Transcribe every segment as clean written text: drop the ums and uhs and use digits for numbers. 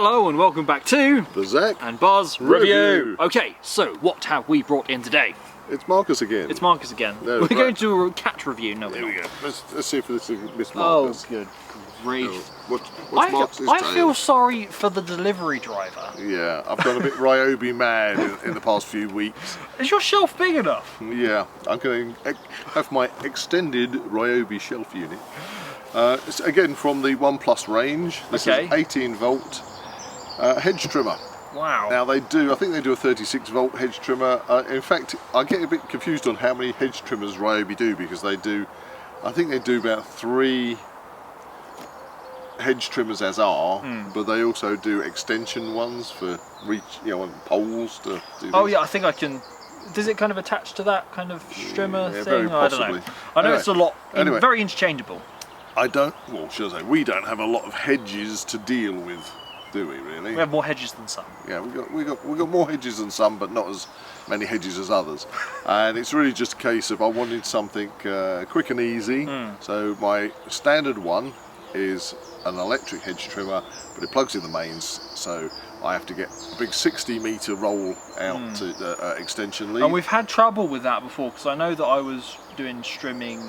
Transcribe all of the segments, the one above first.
Hello and welcome back to the Zak and Buzz Review. Okay, so what have we brought in today? It's Marcus again. It's Marcus again. No, we're going to do a cat review. No, there we go. Let's see if this is Miss Oh, Marcus. good grief. What's Marcus's I tale? feel sorry for the delivery driver. Yeah, I've gone a bit Ryobi mad in the past few weeks. Is your shelf big enough? Yeah, I'm going to have my extended Ryobi shelf unit. It's again from the One Plus range. This is 18 volt hedge trimmer. Wow. Now I think they do a 36 volt hedge trimmer. In fact, I get a bit confused on how many hedge trimmers Ryobi do, because I think they do about 3 hedge trimmers as are, but they also do extension ones for reach, on poles to do Oh this. yeah, I think I can. Does it kind of attach to that kind of strimmer thing? Very possibly. I don't know. I know Anyway, it's a lot, very interchangeable. Should I say, we don't have a lot of hedges to deal with, do we really? We have more hedges than some. Yeah, we got more hedges than some, but not as many hedges as others. And it's really just a case of I wanted something quick and easy. So my standard one is an electric hedge trimmer, but it plugs in the mains, so I have to get a big 60-meter roll out to extension lead. And we've had trouble with that before, because I know that I was doing not strimming.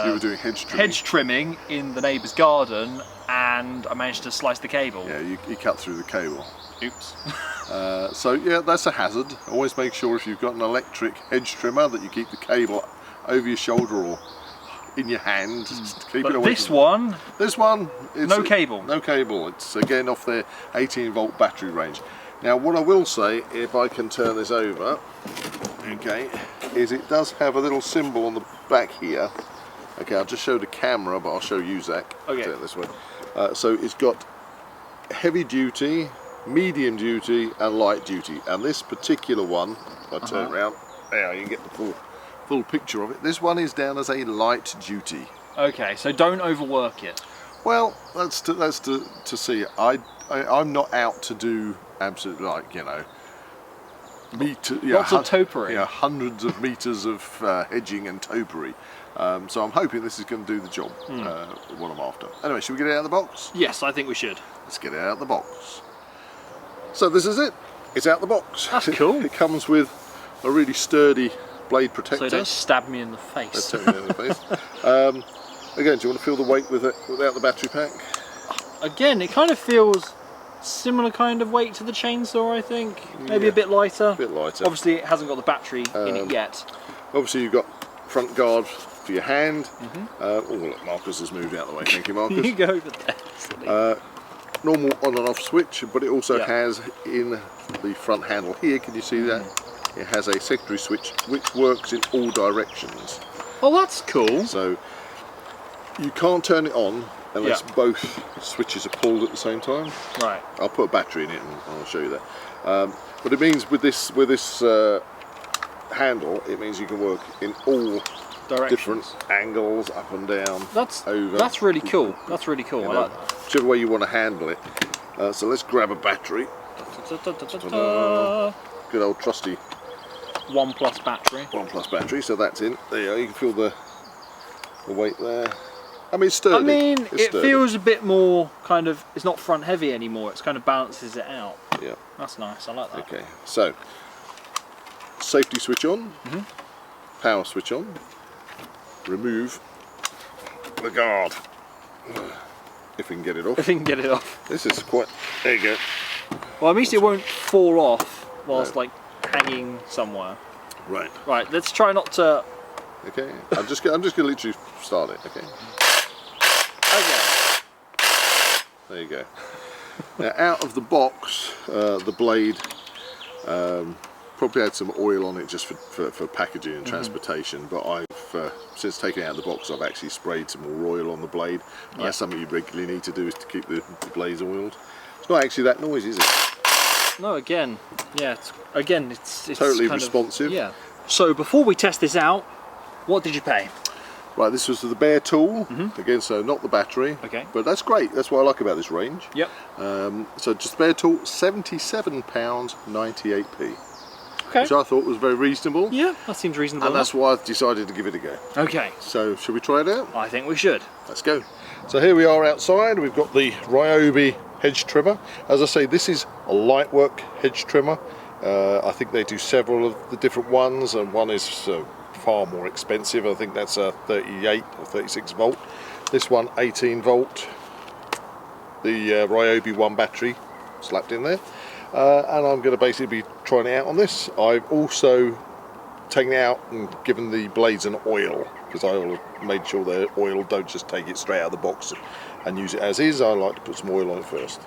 You were doing hedge trimming. Hedge trimming in the neighbour's garden, and I managed to slice the cable. Yeah, you cut through the cable. Oops. So yeah, that's a hazard. Always make sure if you've got an electric hedge trimmer that you keep the cable over your shoulder or in your hand to keep it away. This one, it's no cable. No cable. It's again off their 18 volt battery range. Now what I will say, if I can turn this over, okay, is it does have a little symbol on the back here. Okay, I'll just show the camera, but I'll show you, Zach. Okay. Turn it this way. So it's got heavy duty, medium duty, and light duty. And this particular one, if I turn it around, there you can get the full picture of it. This one is down as a light duty. Okay, so don't overwork it. Well, that's to see. I'm not out to do absolutely Lots of topiary. Yeah, hundreds of meters of hedging and topiary. So I'm hoping this is going to do the job, what I'm after. Anyway, should we get it out of the box? Yes, I think we should. Let's get it out of the box. So this is it. It's out the box. That's cool. It comes with a really sturdy blade protector. So don't stab me in the face. Don't stab me in the face. Again, do you want to feel the weight without the battery pack? Again, it kind of feels similar kind of weight to the chainsaw, I think. Maybe a bit lighter. A bit lighter. Obviously, it hasn't got the battery in it yet. Obviously, you've got front guard for your hand. Oh look, Marcus has moved out of the way. Thank you, Marcus. You go over there. Normal on and off switch, but it also has in the front handle here. Can you see that? It has a secondary switch which works in all directions. Oh, that's cool. So you can't turn it on unless both switches are pulled at the same time. Right. I'll put a battery in it and I'll show you that. But it means with this handle, it means you can work in all different angles, up and down, over. That's really cool. That's really cool. I like that. Whichever way you want to handle it. So let's grab a battery. Good old trusty One Plus battery. One Plus battery. So that's in. There you go. You can feel the weight there. I mean, it's sturdy. I mean, it's sturdy. Feels a bit more kind of. It's not front heavy anymore. It's kind of balances it out. Yeah. That's nice. I like that. Okay. So safety switch on. Power switch on. Remove the guard. If we can get it off. If we can get it off. This is quite. There you go. Well, at least it won't fall off whilst like hanging somewhere. Right. Right. Let's try not to. Okay. I'm just gonna literally start it. Okay. Okay. There you go. Now, out of the box, the blade probably had some oil on it just for packaging and transportation, but I've since taking it out of the box, I've actually sprayed some more oil on the blade. That's something you regularly need to do, is to keep the blades oiled. It's not actually that noisy, is it? No, again, yeah. It's totally kind responsive. Yeah. So before we test this out, what did you pay? Right, this was the bare tool, again, so not the battery. Okay. But that's great, that's what I like about this range. Yep. So just the bare tool, £77.98p. Okay. Which I thought was very reasonable. Yeah, that seems reasonable. And that's why I decided to give it a go. Okay. So, should we try it out? I think we should. Let's go. So here we are outside, we've got the Ryobi hedge trimmer. As I say, this is a light work hedge trimmer. I think they do several of the different ones, and one is far more expensive. I think that's a 38 or 36 volt. This one 18 volt. The Ryobi 1 battery slapped in there. And I'm going to basically be trying it out on this. I've also taken it out and given the blades an oil, because I made sure the oil don't just take it straight out of the box and use it as is. I like to put some oil on it first.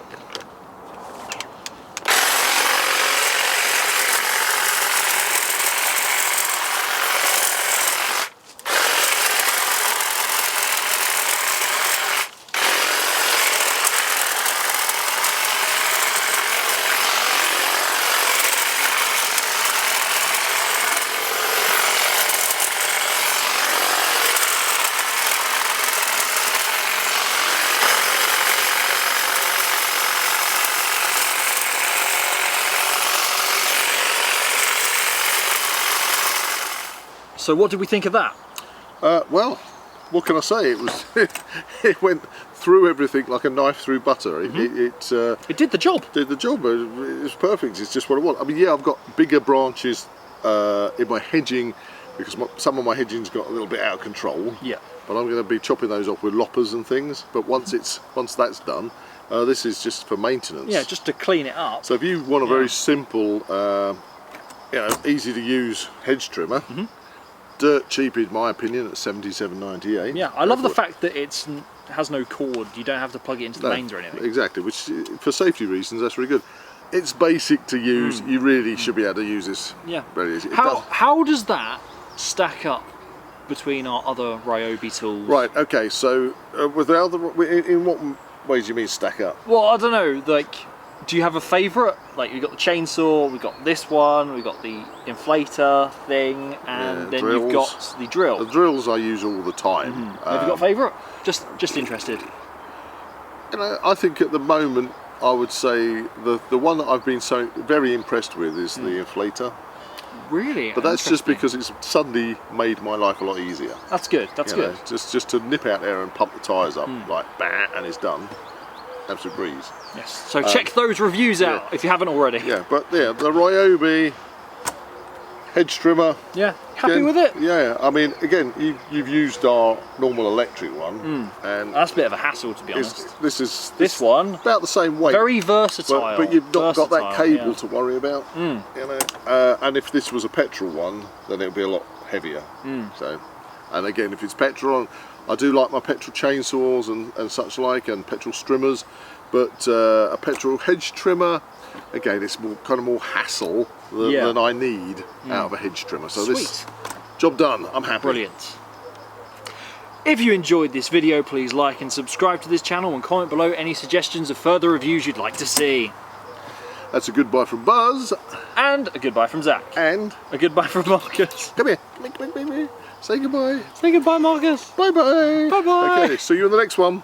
So what did we think of that? Well, what can I say? It was it went through everything like a knife through butter. It It did the job. Did the job. It was perfect. It's just what I want. I mean, yeah, I've got bigger branches in my hedging, because some of my hedging's got a little bit out of control. Yeah. But I'm going to be chopping those off with loppers and things. But once that's done, this is just for maintenance. Yeah, just to clean it up. So if you want a very simple, easy to use hedge trimmer, dirt cheap in my opinion at $77.98. Yeah, I love the fact that it has no cord. You don't have to plug it into the mains or anything. Exactly, which for safety reasons that's really good. It's basic to use. You really should be able to use this. Yeah. Very easy. How does that stack up between our other Ryobi tools? Right. Okay. So with the other, in what ways do you mean stack up? Well, I don't know. Like, do you have a favourite? Like, we've got the chainsaw, we've got this one, we've got the inflator thing, and then drills. you've got the drill. The drills I use all the time. Have you got a favourite? Just interested. You know, I think at the moment I would say the one that I've been so very impressed with is the inflator. Really? But that's just because it's suddenly made my life a lot easier. That's good. That's You know, good. just to nip out there and pump the tyres up like bang, and it's done. Absolute breeze. Yes. So check those reviews out if you haven't already. Yeah, but yeah, the Ryobi hedge trimmer. Yeah. Happy with it? Yeah. I mean, again, you've used our normal electric one, and That's a bit of a hassle, to be honest. this one, about the same weight. very versatile. But you've not got that cable yeah. to worry about. You know, and if this was a petrol one, then it would be a lot heavier. So, and again, if it's petrol, I do like my petrol chainsaws and such like, and petrol strimmers. But a petrol hedge trimmer, again, it's more hassle than I need out of a hedge trimmer. So this job done. I'm happy. Brilliant. If you enjoyed this video, please like and subscribe to this channel and comment below any suggestions of further reviews you'd like to see. That's a goodbye from Buzz. And a goodbye from Zach. And a goodbye from Marcus. come here. Say goodbye. Say goodbye, Marcus. Bye bye. Bye bye. Okay, see you in the next one.